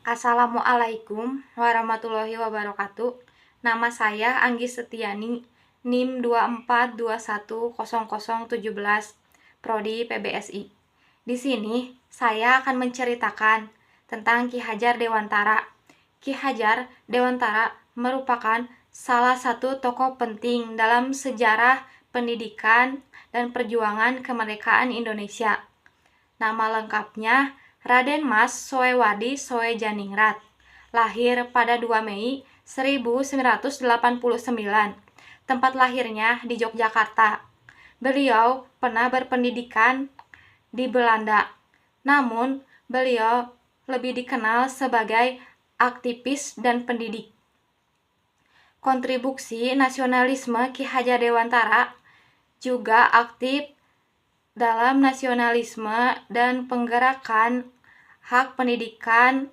Assalamualaikum warahmatullahi wabarakatuh. Nama saya Anggi Setiani, NIM 24210017, Prodi PBSI. Di sini saya akan menceritakan tentang Ki Hajar Dewantara. Ki Hajar Dewantara merupakan salah satu tokoh penting dalam sejarah pendidikan dan perjuangan kemerdekaan Indonesia. Nama lengkapnya Raden Mas Soewadi Soejaningrat, lahir pada 2 Mei 1989. Tempat lahirnya di Yogyakarta. Beliau pernah berpendidikan di Belanda, namun beliau lebih dikenal sebagai aktivis dan pendidik. Kontribusi nasionalisme Ki Hajar Dewantara juga aktif dalam nasionalisme dan penggerakan hak pendidikan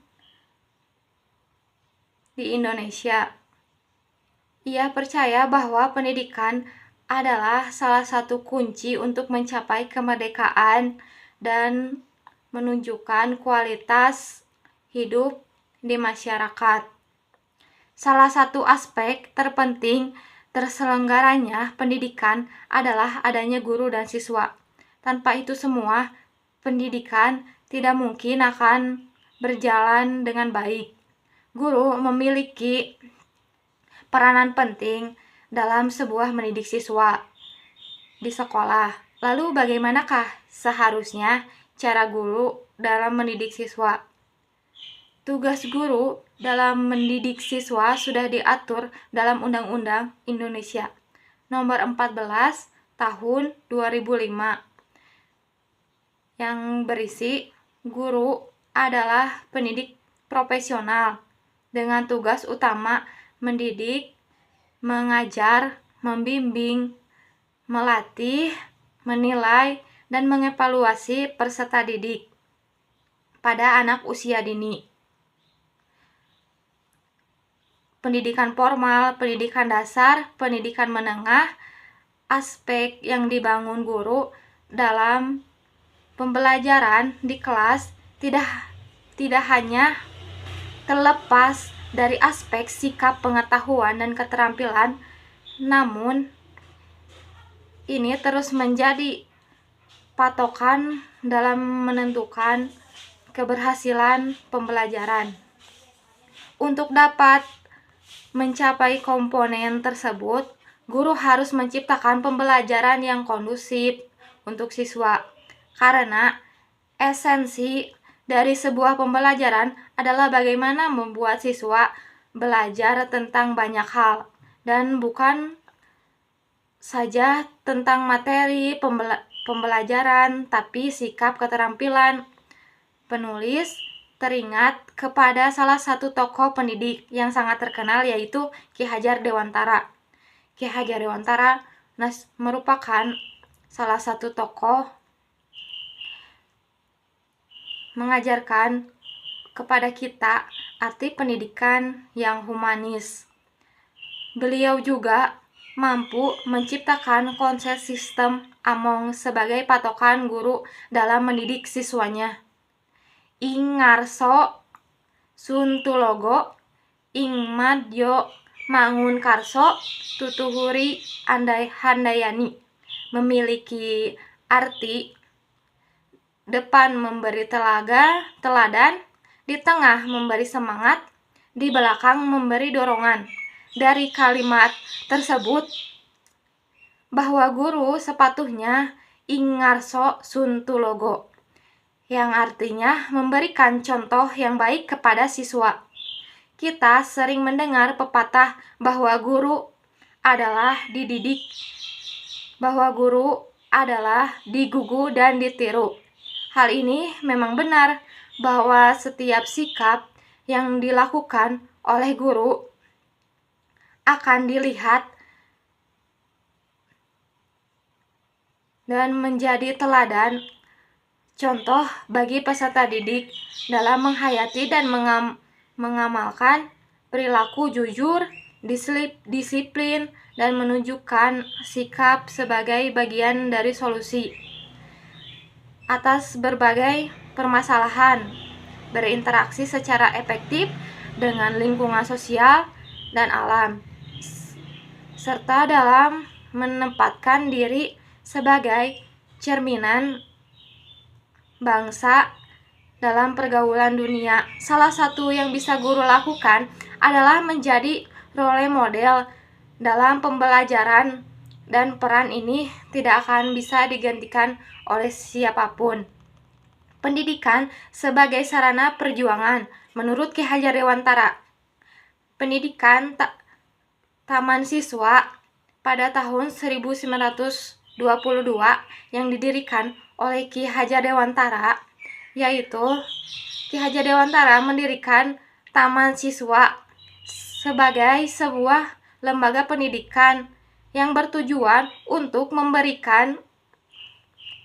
di Indonesia. Ia percaya bahwa pendidikan adalah salah satu kunci untuk mencapai kemerdekaan dan menunjukkan kualitas hidup di masyarakat. Salah satu aspek terpenting terselenggaranya pendidikan adalah adanya guru dan siswa. Tanpa itu semua, pendidikan tidak mungkin akan berjalan dengan baik. Guru memiliki peranan penting dalam sebuah mendidik siswa di sekolah. Lalu bagaimanakah seharusnya cara guru dalam mendidik siswa? Tugas guru dalam mendidik siswa sudah diatur dalam Undang-Undang Indonesia Nomor 14 Tahun 2005 yang berisi guru adalah pendidik profesional dengan tugas utama mendidik, mengajar, membimbing, melatih, menilai, dan mengevaluasi peserta didik pada anak usia dini. Pendidikan formal, pendidikan dasar, pendidikan menengah, aspek yang dibangun guru dalam pembelajaran di kelas tidak hanya terlepas dari aspek sikap pengetahuan dan keterampilan, namun ini terus menjadi patokan dalam menentukan keberhasilan pembelajaran. Untuk dapat mencapai komponen tersebut, guru harus menciptakan pembelajaran yang kondusif untuk siswa. Karena esensi dari sebuah pembelajaran adalah bagaimana membuat siswa belajar tentang banyak hal dan bukan saja tentang materi pembelajaran, tapi sikap keterampilan. Penulis teringat kepada salah satu tokoh pendidik yang sangat terkenal, yaitu Ki Hajar Dewantara. Ki Hajar Dewantara merupakan salah satu tokoh mengajarkan kepada kita arti pendidikan yang humanis. Beliau juga mampu menciptakan konsep sistem Among sebagai patokan guru dalam mendidik siswanya. Ing ngarso suntulogo, ing madyo mangun karso, tutuhuri handayani, memiliki arti depan memberi teladan, di tengah memberi semangat, di belakang memberi dorongan. Dari kalimat tersebut, bahwa guru sepatutnya ingarso suntulogo, yang artinya memberikan contoh yang baik kepada siswa. Kita sering mendengar pepatah bahwa guru adalah dididik, bahwa guru adalah digugu dan ditiru. Hal ini memang benar bahwa setiap sikap yang dilakukan oleh guru akan dilihat dan menjadi teladan contoh bagi peserta didik dalam menghayati dan mengamalkan perilaku jujur, disiplin, dan menunjukkan sikap sebagai bagian dari solusi atas berbagai permasalahan. berinteraksi secara efektif dengan lingkungan sosial dan alam, serta dalam menempatkan diri sebagai cerminan bangsa dalam pergaulan dunia. Salah satu yang bisa guru lakukan adalah menjadi role model dalam pembelajaran, dan peran ini tidak akan bisa digantikan oleh siapapun. Pendidikan sebagai sarana perjuangan. Menurut Ki Hajar Dewantara, pendidikan Taman Siswa pada tahun 1922 yang didirikan oleh Ki Hajar Dewantara, yaitu Ki Hajar Dewantara mendirikan Taman Siswa sebagai sebuah lembaga pendidikan yang bertujuan untuk memberikan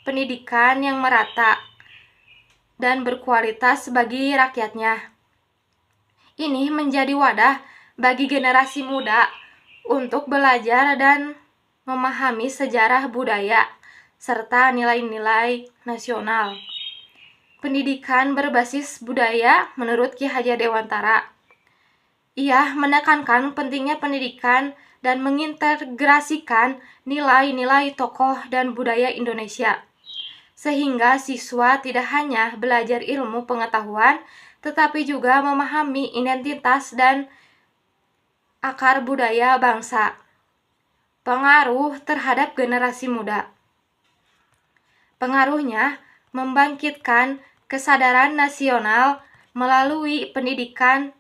pendidikan yang merata dan berkualitas bagi rakyatnya. Ini menjadi wadah bagi generasi muda untuk belajar dan memahami sejarah budaya serta nilai-nilai nasional. Pendidikan berbasis budaya menurut Ki Hajar Dewantara. Ia menekankan pentingnya pendidikan dan mengintegrasikan nilai-nilai tokoh dan budaya Indonesia, sehingga siswa tidak hanya belajar ilmu pengetahuan, tetapi juga memahami identitas dan akar budaya bangsa. Pengaruh terhadap generasi muda. Pengaruhnya membangkitkan kesadaran nasional melalui pendidikan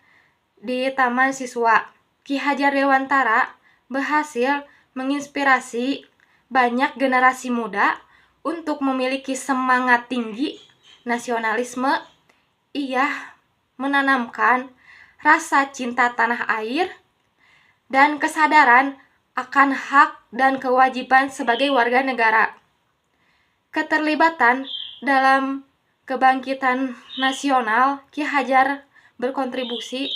di Taman Siswa. Ki Hajar Dewantara berhasil menginspirasi banyak generasi muda untuk memiliki semangat tinggi nasionalisme. Ia menanamkan rasa cinta tanah air dan kesadaran akan hak dan kewajiban sebagai warga negara. Keterlibatan dalam kebangkitan nasional, Ki Hajar berkontribusi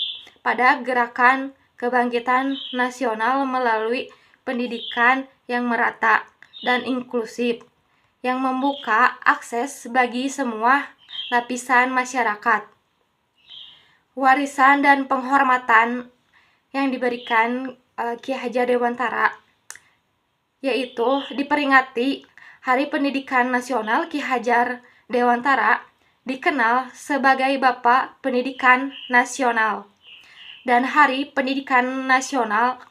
pada gerakan kebangkitan nasional melalui pendidikan yang merata dan inklusif, yang membuka akses bagi semua lapisan masyarakat. Warisan dan penghormatan yang diberikan Ki Hajar Dewantara, yaitu diperingati Hari Pendidikan Nasional. Ki Hajar Dewantara dikenal sebagai Bapak Pendidikan Nasional, dan Hari Pendidikan Nasional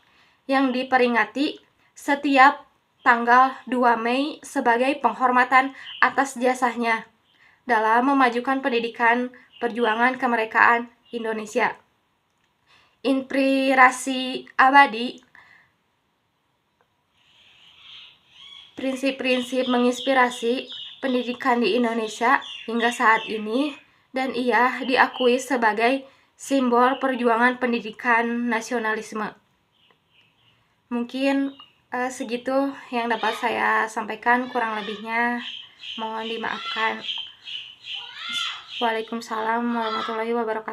yang diperingati setiap tanggal 2 Mei sebagai penghormatan atas jasanya dalam memajukan pendidikan perjuangan kemerdekaan Indonesia. Inspirasi abadi. Prinsip-prinsip menginspirasi pendidikan di Indonesia hingga saat ini, dan ia diakui sebagai simbol perjuangan pendidikan nasionalisme. Mungkin segitu yang dapat saya sampaikan, kurang lebihnya mohon dimaafkan. Waalaikumsalam warahmatullahi wabarakatuh.